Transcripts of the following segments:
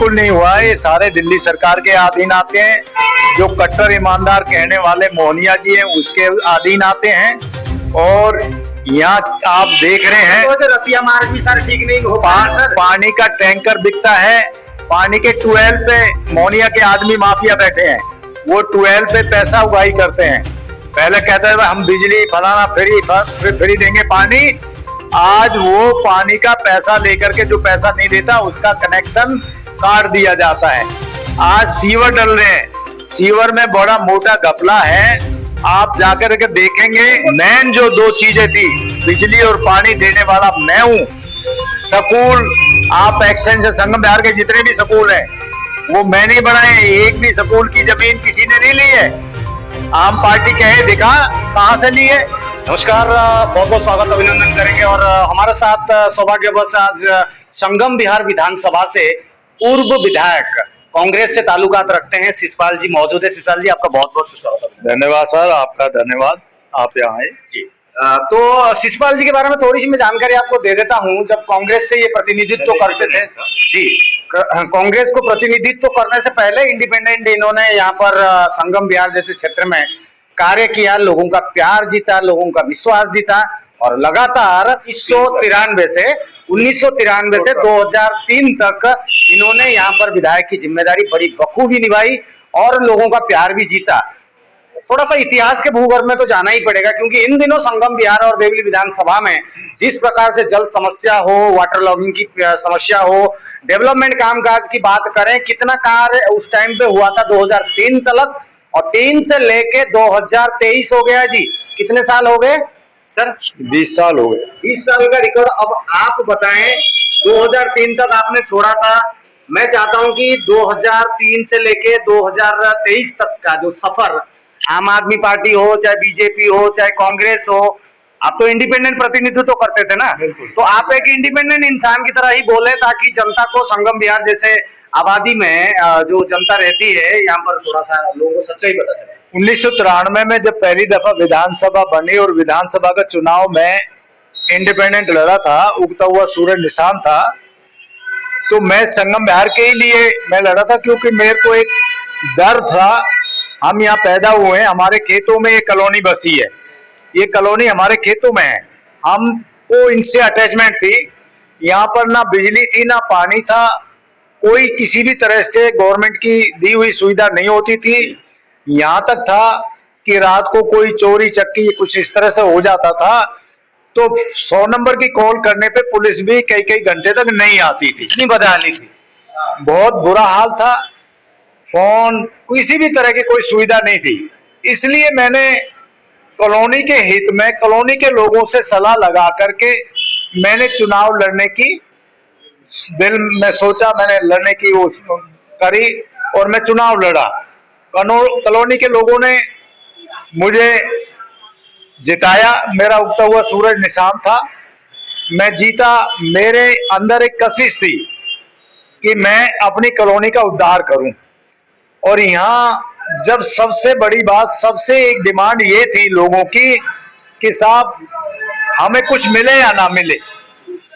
बिल्कुल नहीं हुआ। ये सारे दिल्ली सरकार के अधीन आते हैं। जो कट्टर ईमानदार कहने वाले मोहनिया जी हैं उसके अधीन आते हैं। और यहाँ आप देख रहे हैं तो रतिया मार्ग भी सर ठीक नहीं हो पा रहा सर। पानी का टैंकर बिकता है। पानी के ट्यूबवेल पे मोहनिया के आदमी माफिया बैठे हैं। वो ट्यूबवेल पे पैसा उगाही करते हैं। पहले कहते थे हम बिजली फलाना फ्री देंगे पानी। आज वो पानी का पैसा लेकर के जो पैसा नहीं देता उसका कनेक्शन काट दिया जाता है। आज सीवर डल रहे हैं। सीवर में बड़ा मोटा घपला है। आप जाकर के देखेंगे। मेन जो दो चीजें थी बिजली और पानी देने वाला मैं हूँ। स्कूल आप एक्सचेंज संगम बिहार के जितने भी स्कूल हैं वो मैंने बनाए। एक भी स्कूल की जमीन किसी ने नहीं ली है। आम पार्टी कहे दिखा कहां से ली है। नमस्कार, बहुत बहुत स्वागत अभिनंदन करेंगे। और हमारे साथ सौभाग्यवश आज संगम बिहार विधानसभा से पूर्व विधायक कांग्रेस से ताल्लुकात रखते हैं शिषपाल जी मौजूद है। शिषपाल जी आपका बहुत बहुत स्वागत। धन्यवाद सर, आपका धन्यवाद, आप यहाँ आए जी। तो शिषपाल जी के बारे में थोड़ी सी मैं जानकारी आपको दे देता हूं। जब कांग्रेस से ये प्रतिनिधित्व करते थे जी, कांग्रेस को प्रतिनिधित्व करने से पहले इंडिपेंडेंट इन्होंने यहाँ पर संगम बिहार जैसे क्षेत्र में कार्य किया, लोगों का प्यार जीता, लोगों का विश्वास जीता। और लगातार 1993 से 2003 तक इन्होंने यहाँ पर विधायक की जिम्मेदारी बड़ी बखूबी निभाई और लोगों का प्यार भी जीता। थोड़ा सा इतिहास के भूगर्भ में तो जाना ही पड़ेगा, क्योंकि इन दिनों संगम बिहार और देवली विधानसभा में जिस प्रकार से जल समस्या हो, वाटर लॉगिंग की समस्या हो, डेवलपमेंट कामकाज की बात करें, कितना कार्य उस टाइम पे हुआ था 2003 तक। और 3 से लेके 2023 हो गया जी। कितने साल हो गए सर? 20 साल हो गए। 20 साल का रिकॉर्ड। अब आप बताएं, 2003 तक आपने छोड़ा था। मैं चाहता हूं कि 2003 से लेके 2023 तक का जो सफर, आम आदमी पार्टी हो, चाहे बीजेपी हो, चाहे कांग्रेस हो, आप तो इंडिपेंडेंट प्रतिनिधित्व तो करते थे ना। तो आप एक इंडिपेंडेंट इंसान की तरह ही बोले, ताकि जनता को संगम बिहार जैसे आबादी में जो जनता रहती है यहाँ पर थोड़ा सा लोगों को सच्चाई पता चले। 1993 में जब पहली दफा विधानसभा बनी और विधानसभा का चुनाव में इंडिपेंडेंट लड़ा था, उगता हुआ सूरज निशान था, तो मैं संगम बिहार के ही लिए मैं लड़ा था, क्योंकि मेरे को एक डर था। हम यहाँ पैदा हुए हैं, हमारे खेतों में ये कॉलोनी बसी है, ये कॉलोनी हमारे खेतों में है, हमको इनसे अटैचमेंट थी। यहाँ पर ना बिजली थी ना पानी था, कोई किसी भी तरह से गवर्नमेंट की दी हुई सुविधा नहीं होती थी। यहाँ तक था कि रात को कोई चोरी चक्की कुछ इस तरह से हो जाता था तो 100 नंबर की कॉल करने पे पुलिस भी कई घंटे तक नहीं आती थी, इतनी बदहाली थी, बहुत बुरा हाल था। फोन किसी भी तरह की कोई सुविधा नहीं थी। इसलिए मैंने कॉलोनी के हित में कॉलोनी के लोगों से सलाह लगा करके मैंने चुनाव लड़ने की दिल में सोचा, मैंने लड़ने की वो करी और मैं चुनाव लड़ा। कॉलोनी के लोगों ने मुझे जिताया, मेरा उगता हुआ सूरज निशान था, मैं जीता। मेरे अंदर एक कशिश थी कि मैं अपनी कॉलोनी का उद्धार करूं। और यहाँ जब सबसे बड़ी बात, सबसे एक डिमांड ये थी लोगों की कि साहब हमें कुछ मिले या ना मिले,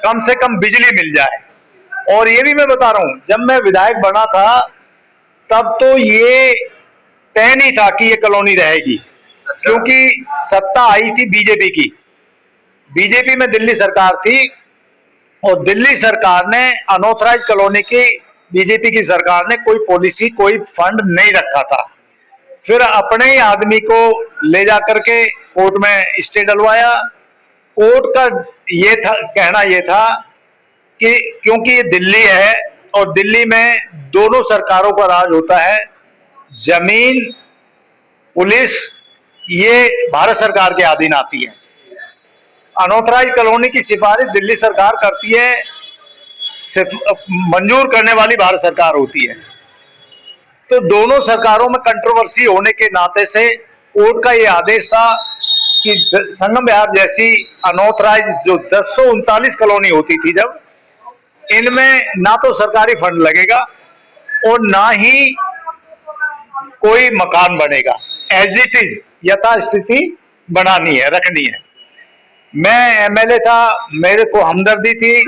कम से कम बिजली मिल जाए। और ये भी मैं बता रहा हूं, जब मैं विधायक बना था तब तो ये तय नहीं था कि ये कॉलोनी रहेगी, क्योंकि सत्ता आई थी बीजेपी की। बीजेपी में दिल्ली सरकार थी और दिल्ली सरकार ने अनऑथराइज कॉलोनी की, बीजेपी की सरकार ने कोई पॉलिसी, कोई फंड नहीं रखा था। फिर अपने ही आदमी को ले जाकर के कोर्ट में स्टे डलवाया। कोर्ट का ये था, कहना ये था कि क्योंकि ये दिल्ली है और दिल्ली में दोनों सरकारों का राज होता है, जमीन, पुलिस ये भारत सरकार के अधीन आती है। अनऑथराइज कॉलोनी की सिफारिश दिल्ली सरकार करती है, मंजूर करने वाली भारत सरकार होती है। तो दोनों सरकारों में कंट्रोवर्सी होने के नाते से कोर्ट का ये आदेश था कि संगम बिहार जैसी अनऑथराइज जो 1039 कॉलोनी होती थी, जब इनमें ना तो सरकारी फंड लगेगा और ना ही कोई मकान बनेगा, एज इट इज यथास्थिति बनानी है, रखनी है। मैं एमएलए था, मेरे को हमदर्दी थी,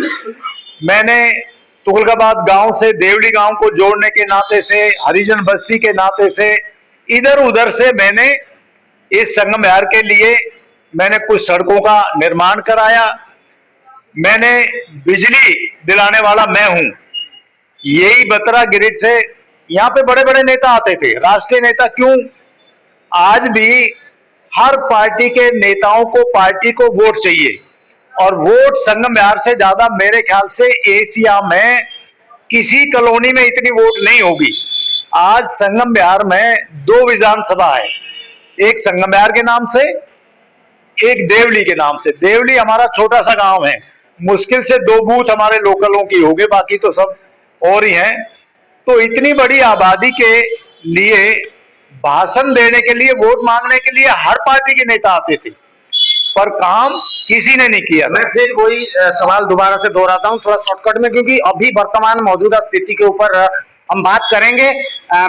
मैंने तुगलकाबाद गांव से देवली गांव को जोड़ने के नाते से, हरिजन बस्ती के नाते से, इधर उधर से मैंने इस संगम विहार के लिए मैंने कुछ सड़कों का निर्माण कराया। मैंने बिजली दिलाने वाला मैं हूं। यही बतरा ग्रिड से यहाँ पे बड़े बड़े नेता आते थे, राष्ट्रीय नेता। क्यों? आज भी हर पार्टी के नेताओं को पार्टी को वोट चाहिए, और वोट संगम विहार से ज्यादा मेरे ख्याल से एशिया में किसी कॉलोनी में इतनी वोट नहीं होगी। आज संगम विहार में 2 विधानसभा है, एक संगम विहार के नाम से, एक देवली के नाम से। देवली हमारा छोटा सा गांव है, मुश्किल से 2 बूथ हमारे लोकलों की होंगे, बाकी तो सब और ही हैं। तो इतनी बड़ी आबादी के लिए भाषण देने के लिए, वोट मांगने के लिए हर पार्टी के नेता आते थे, पर काम किसी ने नहीं किया। मैं फिर वही सवाल दोबारा से दोहराता हूँ, थोड़ा शॉर्टकट में, क्योंकि अभी वर्तमान मौजूदा स्थिति के ऊपर हम बात करेंगे।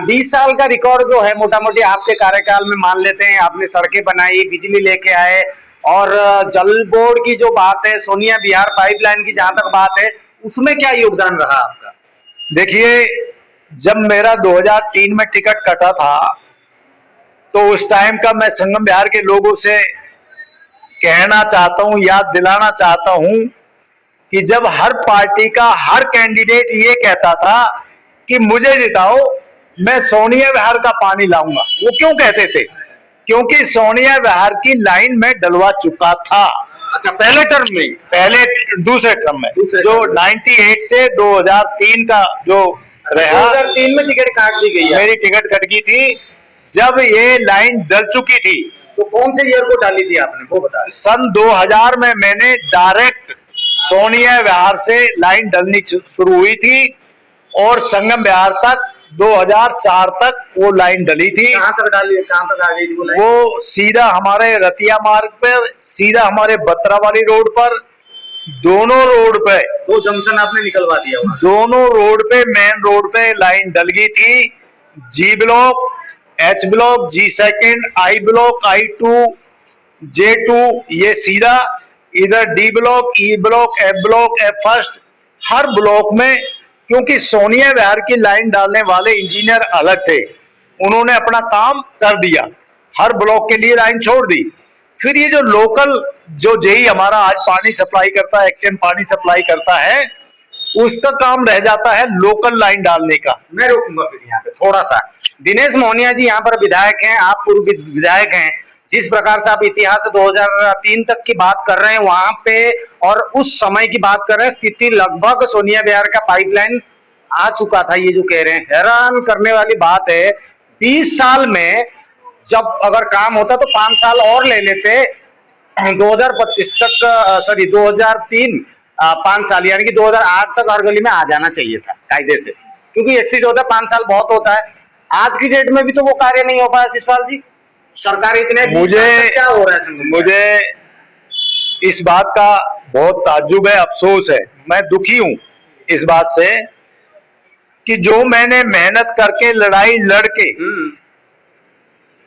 20 साल का रिकॉर्ड जो है मोटा मोटी आपके कार्यकाल में मान लेते हैं, आपने सड़कें बनाई, बिजली लेके आए, और जल बोर्ड की जो बात है, सोनिया बिहार पाइपलाइन की जहां तक बात है, उसमें क्या योगदान रहा आपका? देखिए, जब मेरा 2003 में टिकट कटा था, तो उस टाइम का मैं संगम विहार के लोगों से कहना चाहता हूं, याद दिलाना चाहता हूं कि जब हर पार्टी का हर कैंडिडेट ये कहता था कि मुझे जिताओ, मैं सोनिया विहार का पानी लाऊंगा। वो क्यों कहते थे? क्योंकि सोनिया विहार की लाइन में डलवा चुका था। अच्छा, पहले टर्म में? पहले दूसरे टर्म में, जो 98 से 2003 का जो रहा। 2003 में टिकट काट दी गई है। मेरी टिकट कट गई थी जब ये लाइन डल चुकी थी। तो कौन से ईयर को डाली थी आपने, वो बता? सन 2000 में मैंने डायरेक्ट सोनिया विहार से लाइन डलनी शुरू हुई थी, और संगम विहार तक 2004 तक वो लाइन डली थी। कहां तक डाली, कहां तक आ गई थी वो लाइन? वो सीधा हमारे रतिया मार्ग पर, सीधा हमारे बत्रा वाली रोड पर, दोनों रोड पे, 2 जंक्शन आपने निकलवा दिया वहां। दोनों रोड पे, मेन रोड पे लाइन डल गई थी। G block, H block, G second, I block, I2, J2, ये सीधा इधर D block, E block, F block, F first, हर ब्लॉक में। क्योंकि सोनिया विहार की लाइन डालने वाले इंजीनियर अलग थे, उन्होंने अपना काम कर दिया, हर ब्लॉक के लिए लाइन छोड़ दी। फिर ये जो लोकल, जो जेई हमारा आज पानी सप्लाई करता है, एक्सचेंज पानी सप्लाई करता है, उसका काम रह जाता है लोकल लाइन डालने का। मैं रोकूंगा फिर यहाँ पे थोड़ा सा। दिनेश मोहनिया जी यहाँ पर विधायक हैं, आप पूर्व विधायक हैं। जिस प्रकार से आप इतिहास 2003 तक की बात कर रहे हैं वहां पे, और उस समय की बात कर रहे हैं, स्थिति लगभग सोनिया विहार का पाइपलाइन आ चुका था, ये जो कह रहे हैं। हैरान करने वाली बात है, 30 साल में जब अगर काम होता तो 5 साल और ले लेते, 2025 तक, सॉरी 2003, 5 साल, यानी कि 2008 तक हर गली में आ जाना चाहिए था कायदे से, क्योंकि एक्सीड होता है, 5 साल बहुत होता है। आज की डेट में भी तो वो कार्य नहीं हो पाया शिषपाल जी। सरकार इतने, क्या हो रहा है? मुझे इस बात का बहुत ताज्जुब है, अफसोस है, मैं दुखी हूं इस बात से कि जो मैंने मेहनत करके, लड़ाई लड़के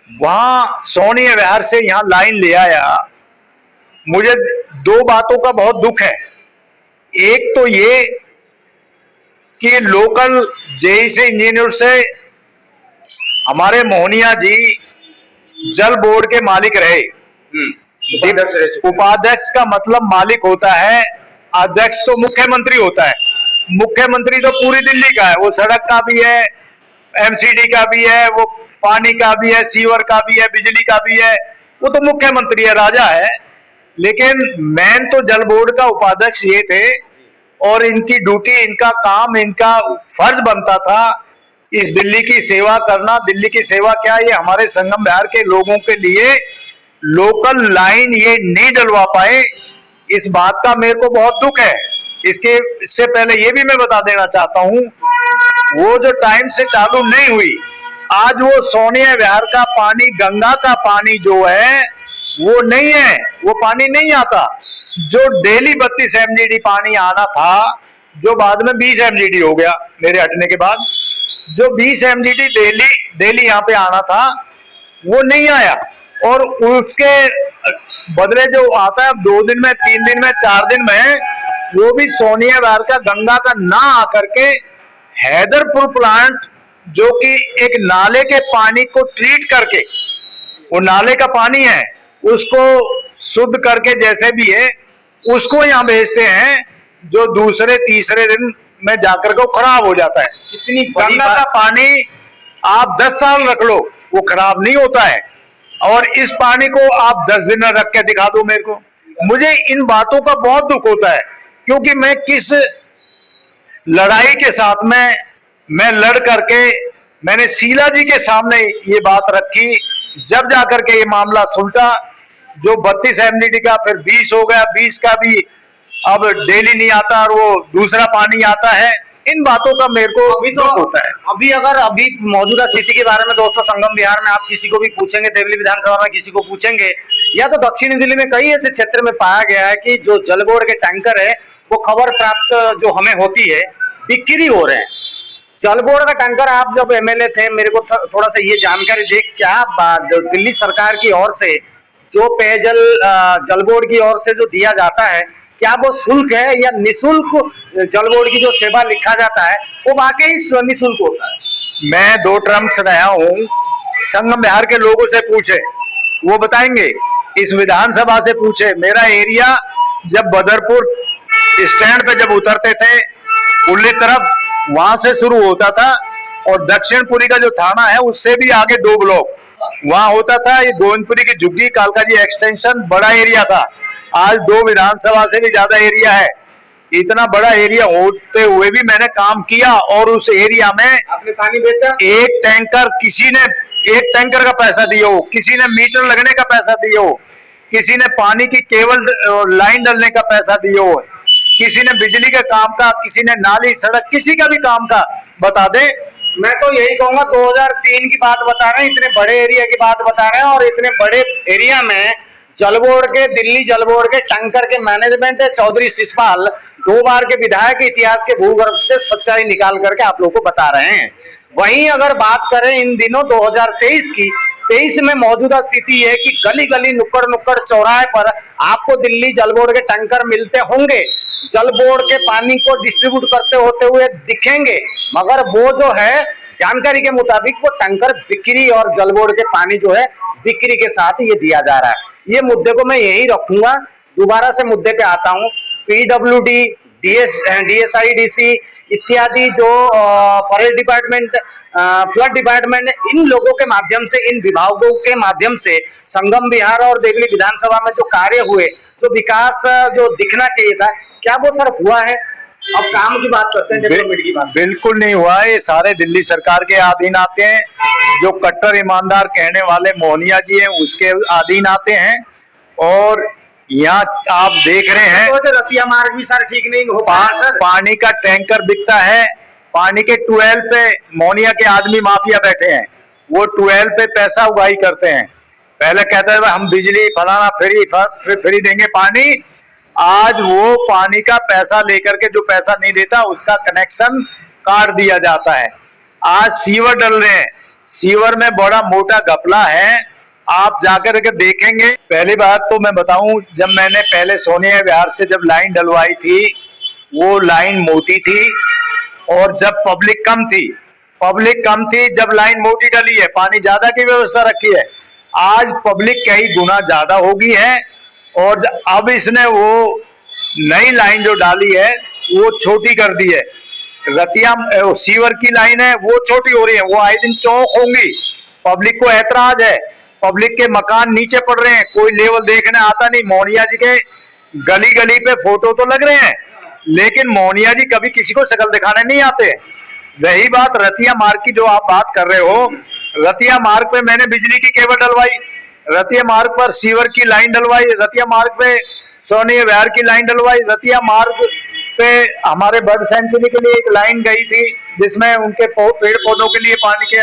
वहां सोनिया विहार से यहां लाइन ले आया, मुझे 2 बातों का बहुत दुख है। एक तो ये कि लोकल जेई से, इंजीनियर से, हमारे मोहनिया जी जल बोर्ड के मालिक रहे। उपाध्यक्ष का मतलब मालिक होता है, अध्यक्ष तो मुख्यमंत्री होता है। मुख्यमंत्री तो पूरी दिल्ली का है, वो सड़क का भी है, एमसीडी का भी है, वो पानी का भी है, सीवर का भी है, बिजली का भी है, वो तो मुख्यमंत्री है, राजा है। लेकिन मेन तो जल बोर्ड का उपाध्यक्ष ये थे, और इनकी ड्यूटी, इनका काम, इनका फर्ज बनता था इस दिल्ली की सेवा करना। दिल्ली की सेवा क्या, ये हमारे संगम विहार के लोगों के लिए लोकल लाइन ये नहीं डलवा पाए, इस बात का मेरे को बहुत दुख है। इससे पहले ये भी मैं बता देना चाहता हूं, वो जो टाइम से चालू नहीं हुई, आज वो सोनिया विहार का पानी, गंगा का पानी जो है वो नहीं है, वो पानी नहीं आता। जो डेली 32 MGD पानी आना था, जो बाद में 20 MGD हो गया मेरे हटने के बाद, जो 20 MGD डेली यहाँ पे आना था वो नहीं आया, और उसके बदले जो आता है 2 दिन में, 3 दिन में, 4 दिन में, वो भी सोनिया विहार का गंगा का ना आकर के हैदरपुर प्लांट, जो कि एक नाले के पानी को ट्रीट करके, वो नाले का पानी है उसको शुद्ध करके जैसे भी है उसको यहाँ भेजते हैं, जो दूसरे तीसरे दिन में जाकर के खराब हो जाता है। इतनी बड़ी गंगा का पानी आप 10 साल रख लो वो खराब नहीं होता है, और इस पानी को आप 10 दिन रख के दिखा दो मेरे को। मुझे इन बातों का बहुत दुख होता है, क्योंकि मैं किस लड़ाई के साथ में मैं लड़ करके मैंने शीला जी के सामने ये बात रखी, जब जाकर के ये मामला सुलझा, जो 32 एमडीडी का फिर 20 हो गया, 20 का भी अब डेली नहीं आता और वो दूसरा पानी आता है। इन बातों का मेरे को अभी तो होता है। अभी मौजूदा स्थिति के बारे में दोस्तों संगम बिहार में आप किसी को भी पूछेंगे, देवली विधानसभा में किसी को पूछेंगे, या तो दक्षिणी दिल्ली में कई ऐसे क्षेत्र में पाया गया है कि जो जल बोर्ड के टैंकर है वो खबर प्राप्त जो हमें होती है बिक्री हो रहे हैं। जल बोर्ड का टैंकर, आप जब एमएलए थे, मेरे को थोड़ा सा ये जानकारी दे, क्या दिल्ली सरकार की ओर से जो पेयजल जल बोर्ड की ओर से जो दिया जाता है, क्या वो शुल्क है या निशुल्क जल बोर्ड की जो सेवा लिखा जाता है वो वाकई निशुल्क होता है? मैं 2 टर्म से रहा हूँ, संगम बिहार के लोगों से पूछे वो बताएंगे, इस विधानसभा से पूछे। मेरा एरिया जब बदरपुर स्टैंड पे जब उतरते थे उर्ली तरफ, वहां से शुरू होता था, और दक्षिणपुरी का जो थाना है उससे भी आगे 2 ब्लॉक वहां होता था। ये गोविंदपुरी की झुग्गी कालका जी एक्सटेंशन बड़ा एरिया था, आज 2 विधानसभा से भी ज्यादा एरिया है। इतना बड़ा एरिया होते हुए भी मैंने काम किया, और उस एरिया में आपने पानी बेचा? एक टैंकर, किसी ने एक टैंकर का पैसा दिया हो, किसी ने मीटर लगने का पैसा दिया हो, किसी ने पानी की केबल लाइन डालने का पैसा दिया हो, किसी ने बिजली के काम का, किसी ने नाली सड़क, किसी का भी काम का बता दे। मैं तो यही कहूंगा 2003 की बात बता रहे हैं, इतने बड़े एरिया की बात बता रहे हैं, और इतने बड़े एरिया में जल बोर्ड के, दिल्ली जल बोर्ड के टैंकर के मैनेजमेंट है चौधरी शिषपाल 2 बार के विधायक, इतिहास के भूगर्भ से सच्चाई निकाल करके आप लोगों को बता रहे हैं। वहीं अगर बात करें इन दिनों 2023 की, 23 में मौजूदा स्थिति है कि गली गली नुक्कड़ नुक्कड़ चौराहे पर आपको दिल्ली जल बोर्ड के टैंकर मिलते होंगे, जल बोर्ड के पानी को डिस्ट्रीब्यूट करते होते हुए दिखेंगे, मगर वो जो है जानकारी के मुताबिक वो टैंकर बिक्री और जल बोर्ड के पानी जो है बिक्री के साथ ये दिया जा रहा है। ये मुद्दे को मैं यही रखूंगा। दोबारा से मुद्दे पे आता हूँ, पीडब्ल्यूडी, डीएसआईडीसी इत्यादि जो फॉरेस्ट डिपार्टमेंट, फ्लड डिपार्टमेंट, इन लोगों के माध्यम से, इन विभागों के माध्यम से संगम बिहार और देवली विधानसभा में जो कार्य हुए, जो विकास जो दिखना चाहिए था, क्या वो सर हुआ है? अब काम की बात करते हैं, डेवलपमेंट की बात। बिल्कुल नहीं हुआ है। ये सारे दिल्ली सरकार के अधीन आते हैं, जो कट्टर ईमानदार कहने वाले मोहनिया जी हैं उसके अधीन आते हैं। और यहाँ आप देख रहे हैं तो रतिया मार्ग भी सर ठीक नहीं हो पाया सर। पानी का टैंकर बिकता है, पानी के 12 पे मोहनिया के आदमी माफिया बैठे हैं, वो 12 पे पैसा उगाही करते हैं। पहले कहते थे हम बिजली फलाना फ्री देंगे पानी, आज वो पानी का पैसा लेकर के, जो पैसा नहीं देता उसका कनेक्शन काट दिया जाता है। आज सीवर डल रहे हैं, सीवर में बड़ा मोटा घपला है, आप जाकर के देखेंगे। पहली बात तो मैं बताऊं, जब मैंने पहले सोनिया विहार से जब लाइन डलवाई थी, वो लाइन मोटी थी, और जब पब्लिक कम थी, जब लाइन मोटी डली है, पानी ज्यादा की व्यवस्था रखी है। आज पब्लिक कई गुना ज्यादा हो गई है, और अब इसने वो नई लाइन जो डाली है वो छोटी कर दी है। रतिया सीवर की लाइन है वो छोटी हो रही है, वो आए दिन चौक होंगी। पब्लिक को ऐतराज है, पब्लिक के मकान नीचे पड़ रहे हैं, कोई लेवल देखने आता नहीं। मोहनिया जी के गली गली पे फोटो तो लग रहे हैं, लेकिन मोहनिया जी कभी किसी को शक्ल दिखाने नहीं आते। वही बात रतिया मार्ग की जो आप बात कर रहे हो, रतिया मार्ग पे मैंने बिजली की केबल डलवाई, रतिया मार्ग पर सीवर की लाइन डलवाई, रतिया मार्ग पे सोनिया विहार की लाइन डलवाई, रतिया मार्ग पे हमारे बर्ड सेंचुरी के लिए एक लाइन गई थी जिसमें उनके पेड़ पौधों के लिए पानी की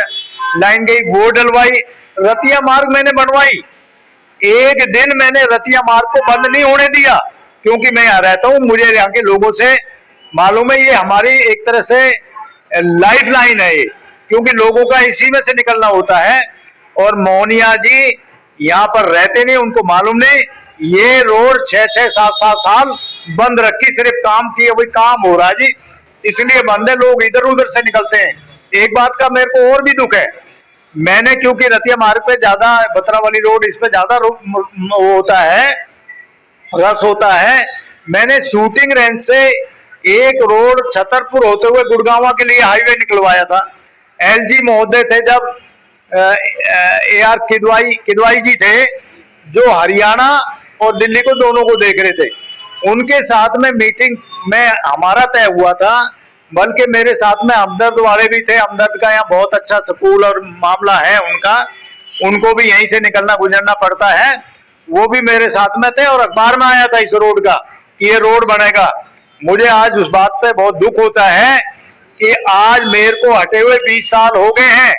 लाइन गई, वो डलवाई। रतिया मार्ग मैंने बनवाई, एक दिन मैंने रतिया मार्ग को बंद नहीं होने दिया, क्योंकि मैं यहाँ रहता हूँ, मुझे यहाँ के लोगों से मालूम है, ये हमारी एक तरह से लाइफ लाइन है ये, क्योंकि लोगों का इसी में से निकलना होता है। और मोहनिया जी यहाँ पर रहते नहीं, उनको मालूम नहीं, ये रोड 6-6, 7-7 साल बंद रखी, सिर्फ काम की, वही काम हो रहा है जी, इसलिए बंद है, लोग इधर उधर से निकलते हैं। एक बात का मेरे को और भी दुख है, मैंने क्योंकि रतिया मार्ग पे ज्यादा, बतरावली रोड, इस पे ज्यादा वो होता है, रस होता है, मैंने शूटिंग रेंज से एक रोड छतरपुर होते हुए गुड़गांव के लिए हाईवे निकलवाया था। एलजी महोदय थे जब, ए आर किदवाई जी थे जो हरियाणा और दिल्ली को दोनों को देख रहे थे, उनके साथ में मीटिंग में हमारा तय हुआ था, बल्कि मेरे साथ में हमदर्द वाले भी थे। हमदर्द का यहाँ बहुत अच्छा स्कूल और मामला है उनका, उनको भी यहीं से निकलना गुजरना पड़ता है, वो भी मेरे साथ में थे और अखबार में आया था इस रोड का कि ये रोड बनेगा। मुझे आज उस बात पे बहुत दुख होता है कि आज मेरे को हटे हुए 20 साल हो गए हैं,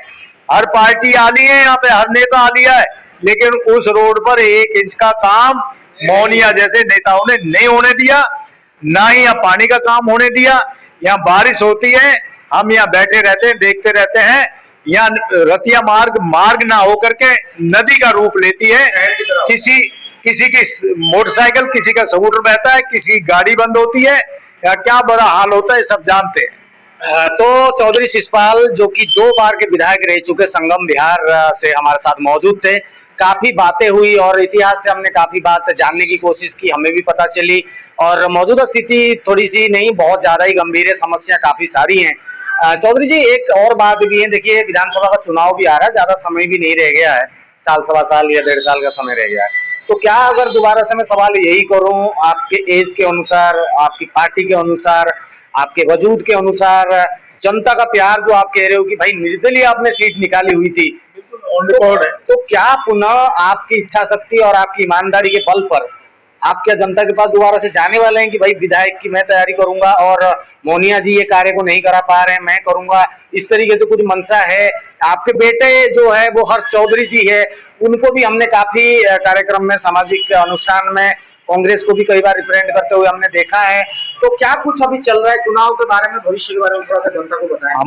हर पार्टी आ ली है यहाँ पे, हर नेता आ लिया है, लेकिन उस रोड पर 1 इंच का काम मौनिया जैसे नेताओं ने नहीं होने दिया, ना ही यहाँ पानी का काम होने दिया। यहाँ बारिश होती है, हम यहाँ बैठे रहते हैं, देखते रहते हैं, यहाँ रतिया मार्ग ना होकर के नदी का रूप लेती है। किसी की मोटरसाइकिल, किसी का स्कूटर बहता है, किसी की गाड़ी बंद होती है, या क्या बड़ा हाल होता है सब जानते हैं। तो चौधरी शिषपाल जो कि 2 बार के विधायक रह चुके संगम बिहार से हमारे साथ मौजूद थे, काफी बातें हुई और इतिहास से हमने काफी बात जानने की कोशिश की, हमें भी पता चली, और मौजूदा स्थिति थोड़ी सी नहीं, बहुत ज्यादा ही गंभीर है, समस्या काफी सारी हैं। चौधरी जी, एक और बात भी है, देखिए विधानसभा का चुनाव भी आ रहा है, ज्यादा समय भी नहीं रह गया है, साल सवा साल या 1.5 साल का समय रह गया है। तो क्या अगर दोबारा से मैं सवाल यही करूं, आपके एज के अनुसार, आपकी पार्टी के अनुसार, आपके वजूद के अनुसार, जनता का प्यार जो आप कह रहे हो कि भाई निर्दलीय आपने सीट निकाली हुई थी, तो क्या पुनः आपकी इच्छा शक्ति और आपकी ईमानदारी के बल पर आप क्या जनता के पास दोबारा से जाने वाले हैं कि भाई विधायक की मैं तैयारी करूंगा और मोनिया जी ये कार्य को नहीं करा पा रहे हैं, मैं करूंगा, इस तरीके से कुछ मनसा है? आपके बेटे जो है वो हर्ष चौधरी जी है, उनको भी हमने काफी कार्यक्रम में, सामाजिक अनुष्ठान में कांग्रेस को भी कई बार रिप्रेजेंट करते हुए हमने देखा है। तो क्या कुछ अभी चल रहा है चुनाव के बारे में, भविष्य के बारे में थोड़ा सा जनता को बताएं।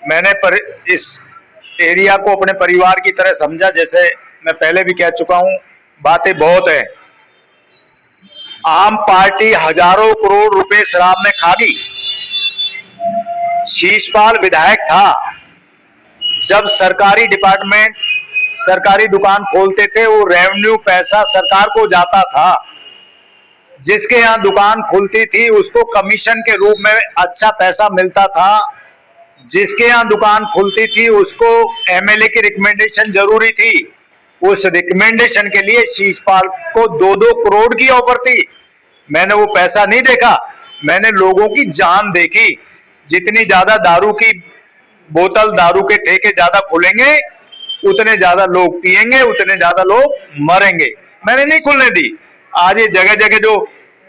मैंने इस एरिया को अपने परिवार की तरह समझा, जैसे मैं पहले भी कह चुका हूं, बातें बहुत है। आम पार्टी हजारों करोड़ रुपए शराब में खा गई। शिषपाल विधायक था जब सरकारी डिपार्टमेंट, सरकारी दुकान खोलते थे, वो रेवेन्यू पैसा सरकार को जाता था। जिसके यहाँ दुकान खुलती थी उसको कमीशन के रूप में अच्छा पैसा मिलता था। जिसके यहाँ दुकान खुलती थी उसको एमएलए की रिकमेंडेशन जरूरी थी। उस रिकमेंडेशन के लिए शिषपाल को 2-2 करोड़ की ऑफर थी। मैंने वो पैसा नहीं देखा, मैंने लोगों की जान देखी। जितनी ज्यादा दारू की बोतल, दारू के ठेके ज्यादा खुलेंगे, उतने ज्यादा लोग पिएंगे, उतने ज्यादा लोग मरेंगे। मैंने नहीं खुलने दी। आज ये जगह जगह जो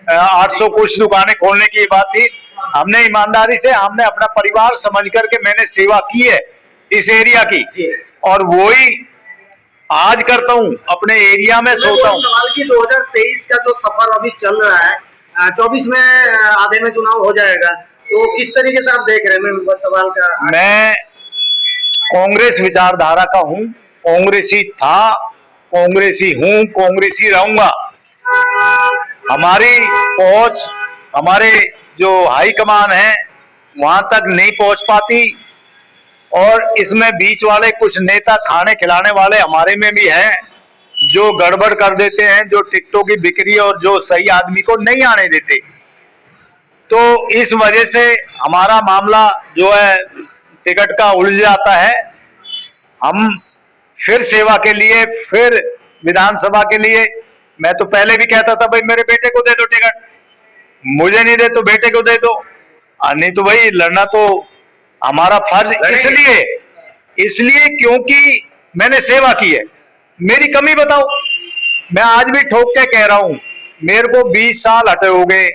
800 कुछ दुकानें खोलने की बात थी, हमने ईमानदारी से, हमने अपना परिवार समझ करके मैंने सेवा की है इस एरिया की, और वही आज करता हूँ, अपने एरिया में सोता हूँ। सवाल की 2023 का जो सफर अभी चल रहा है, 24 में आधे में चुनाव हो जाएगा, तो किस तरीके से आप देख रहे हैं? मैं सवाल का, मैं कांग्रेस विचारधारा का हूँ, कांग्रेसी था, कांग्रेसी हूँ, कांग्रेसी रहूंगा। हमारी पहुंच, हमारे जो हाईकमान है वहां तक नहीं पहुंच पाती, और इसमें बीच वाले कुछ नेता, खाने खिलाने वाले हमारे में भी हैं जो गड़बड़ कर देते हैं, जो टिकटों की बिक्री और जो सही आदमी को नहीं आने देते। तो इस वजह से हमारा मामला जो है टिकट का उलझ जाता है। हम फिर सेवा के लिए, फिर विधानसभा के लिए, मैं तो पहले भी कहता था भाई मेरे बेटे को दे दो टिकट, मुझे नहीं दे तो बेटे को दे दो, नहीं तो भाई लड़ना तो हमारा फर्ज इसलिए क्योंकि मैंने सेवा की है। मेरी कमी बताओ, मैं आज भी ठोक के कह रहा हूं, मेरे को 20 साल हटे हो गए,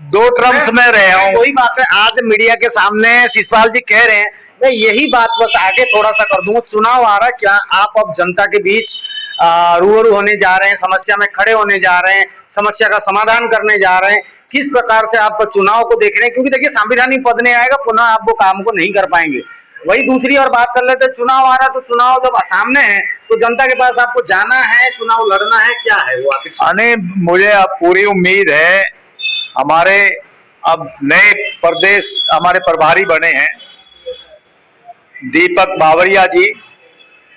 2 टर्म्स में रहा हूं। वही बात है, आज मीडिया के सामने शिषपाल जी कह रहे हैं, मैं यही बात बस आगे थोड़ा सा कर दूंगा। चुनाव आ रहा, क्या आप अब जनता के बीच रूबरू होने जा रहे हैं, समस्या में खड़े होने जा रहे हैं, समस्या का समाधान करने जा रहे हैं, किस प्रकार से आप चुनाव को देख रहे हैं? क्योंकि देखिए संविधानिक पद नहीं आएगा, पुनः आप वो काम को नहीं कर पाएंगे। वही दूसरी और बात कर लेते हैं, चुनाव आ रहा, तो चुनाव जब सामने है तो जनता के पास आपको जाना है, चुनाव लड़ना है, क्या है वो आखिर? अने मुझे अब पूरी उम्मीद है, हमारे अब नए प्रदेश हमारे प्रभारी बने हैं दीपक बावरिया जी,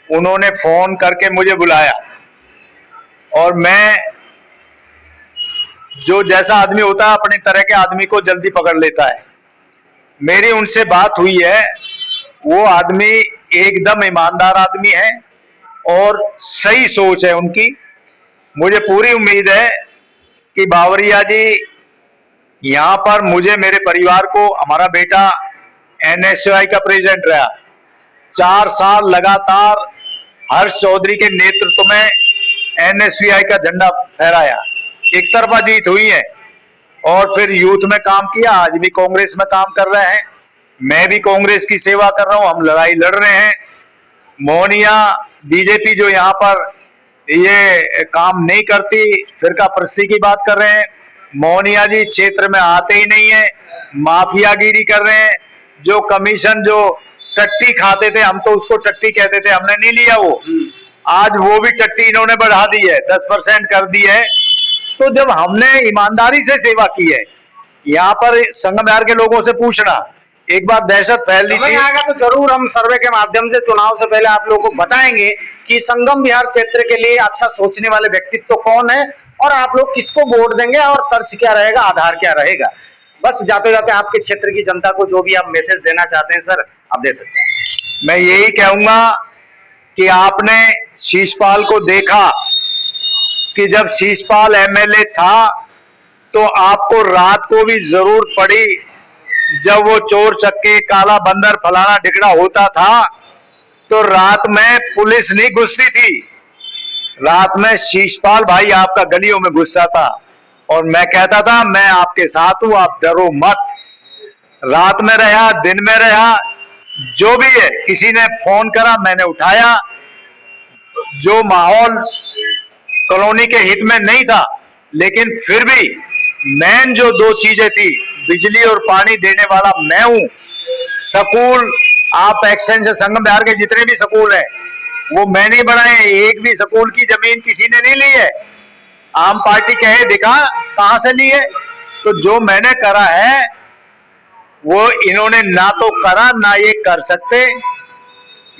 उन्होंने फोन करके मुझे बुलाया और मैं जो जैसा आदमी होता है अपने तरह के आदमी को जल्दी पकड़ लेता है। मेरी उनसे बात हुई है, वो आदमी एकदम ईमानदार आदमी है और सही सोच है उनकी। मुझे पूरी उम्मीद है कि बावरिया जी यहाँ पर मुझे, मेरे परिवार को, हमारा बेटा एनएसयूआई का प्रेसिडेंट रहा, 4 साल लगातार हर्ष चौधरी के नेतृत्व में एनएसयूआई का झंडा फहराया, एक तरफा जीत हुई है और फिर यूथ में काम किया, आज भी कांग्रेस में काम कर रहे हैं, मैं भी कांग्रेस की सेवा कर रहा हूं, हम लड़ाई लड़ रहे हैं। मोहनिया बीजेपी जो यहाँ पर ये काम नहीं करती, फिरका परस्ती की बात कर रहे हैं, मोहनिया जी क्षेत्र में आते ही नहीं है, माफियागिरी कर रहे हैं। जो कमीशन जो टट्टी खाते थे, हम तो उसको टट्टी कहते थे, हमने नहीं लिया वो, आज वो भी टट्टी इन्होंने बढ़ा दी है, 10% कर दी है। तो जब हमने ईमानदारी से सेवा की है, यहाँ पर संगम बिहार के लोगों से पूछना, एक बार दहशत फैल दी थी, आएगा तो जरूर हम सर्वे के माध्यम से चुनाव से पहले आप लोगों को बताएंगे कि संगम बिहार क्षेत्र के लिए अच्छा सोचने वाले व्यक्तित्व कौन है और आप लोग किसको वोट देंगे और तर्ज क्या रहेगा, आधार क्या रहेगा। बस जाते जाते आपके क्षेत्र की जनता को जो भी आप मैसेज देना चाहते हैं सर, आप दे सकते हैं। मैं यही कहूंगा कि आपने शीशपाल को देखा कि जब शीशपाल एमएलए था तो आपको रात को भी जरूरत पड़ी, जब वो चोर चक्के, काला बंदर, फलाना ढिकड़ा होता था तो रात में पुलिस नहीं घुसती थी, रात में शीशपाल भाई आपका गलियों में घुसता था और मैं कहता था मैं आपके साथ हूं, आप डरो मत। रात में रहा, दिन में रहा, जो भी है, किसी ने फोन करा मैंने उठाया। जो माहौल कॉलोनी के हित में नहीं था, लेकिन फिर भी मेन जो 2 चीजें थी, बिजली और पानी देने वाला मैं हूं। स्कूल, आप एक्सटेंशन संगम बिहार के जितने भी स्कूल हैं वो मैंने बनाए, एक भी स्कूल की जमीन किसी ने नहीं ली है। आम पार्टी कहे दिखा कहां से ली है? तो जो मैंने करा है वो इन्होंने ना तो करा ना ये कर सकते।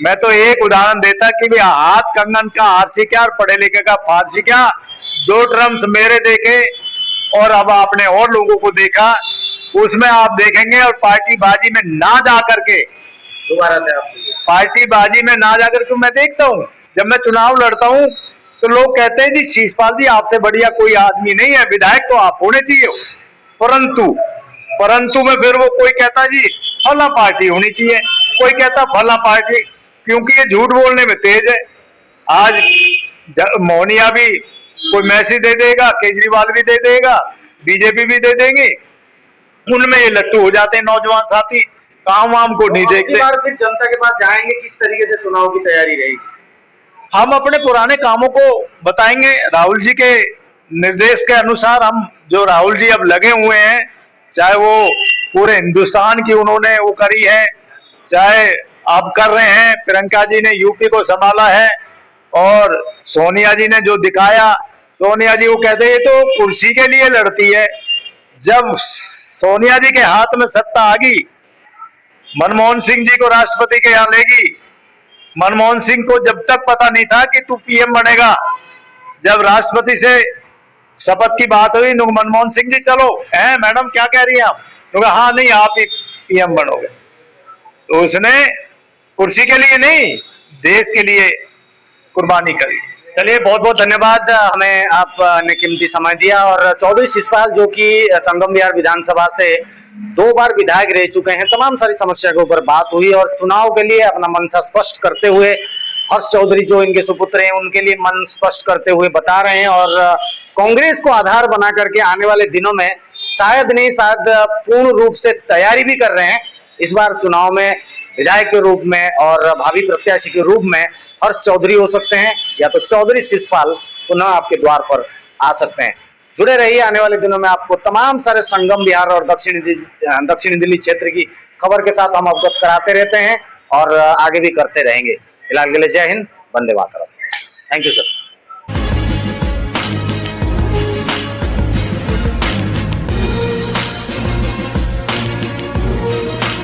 मैं तो एक उदाहरण देता कि भी हाथ कंगन का हाथ क्या और पढ़े लिखे का फारसी क्या, 2 ड्रम्स मेरे देखे और अब आपने और लोगों को देखा, उसमें आप देखेंगे। और पार्टी बाजी में ना जा करके, दोबारा से आप पार्टी बाजी में ना जाकर के, मैं देखता हूं जब मैं चुनाव लड़ता हूं तो लोग कहते हैं जी शीशपाल जी आपसे बढ़िया कोई आदमी नहीं है, विधायक तो आप होने चाहिए, परंतु में फिर वो कोई कहता जी फला पार्टी होनी चाहिए, कोई कहता फला पार्टी, क्योंकि ये झूठ बोलने में तेज है। आज मोहनिया भी कोई मैसेज दे देगा, केजरीवाल भी दे देगा, बीजेपी भी दे देंगे, उनमें ये लट्टू हो जाते हैं नौजवान साथी, काम वाम को नहीं देखते। फिर जनता के पास जाएंगे, किस तरीके से चुनाव की तैयारी रहेगी? हम अपने पुराने कामों को बताएंगे, राहुल जी के निर्देश के अनुसार हम, जो राहुल जी अब लगे हुए हैं, चाहे वो पूरे हिंदुस्तान की उन्होंने वो करी है, चाहे आप कर रहे हैं, प्रियंका जी ने यूपी को संभाला है और सोनिया जी ने जो दिखाया, सोनिया जी वो कहते हैं ये तो कुर्सी के लिए लड़ती है। जब सोनिया जी के हाथ में सत्ता आ गई, मनमोहन सिंह जी को राष्ट्रपति के यहाँ लेगी, मनमोहन सिंह को जब तक पता नहीं था कि तू पीएम बनेगा, जब राष्ट्रपति से शपथ की बात हुई, मनमोहन सिंह जी चलो, हैं मैडम क्या कह रही हैं आप? तो हाँ नहीं आप ही पीएम बनोगे। तो उसने कुर्सी के लिए नहीं, देश के लिए कुर्बानी करी। चलिए बहुत बहुत धन्यवाद, हमें आपने कीमती समय दिया। और चौधरी शीशपाल जो कि संगम बिहार विधानसभा से 2 बार विधायक रह चुके हैं, तमाम सारी समस्या के ऊपर बात हुई और चुनाव के लिए अपना मंशा स्पष्ट करते हुए हर्ष चौधरी जो इनके सुपुत्र हैं उनके लिए मन स्पष्ट करते हुए बता रहे हैं और कांग्रेस को आधार बना करके आने वाले दिनों में शायद पूर्ण रूप से तैयारी भी कर रहे हैं इस बार चुनाव में विधायक के रूप में और भावी प्रत्याशी के रूप में हर्ष चौधरी हो सकते हैं, या तो चौधरी शिषपाल पुनः आपके द्वार पर आ सकते हैं। जुड़े रहिए, आने वाले दिनों में आपको तमाम सारे संगम बिहार और दक्षिणी दिल्ली क्षेत्र की खबर के साथ हम अवगत कराते रहते हैं और आगे भी करते रहेंगे। फिलहाल के लिए जय हिंद, वंदे मातरम। Thank you sir.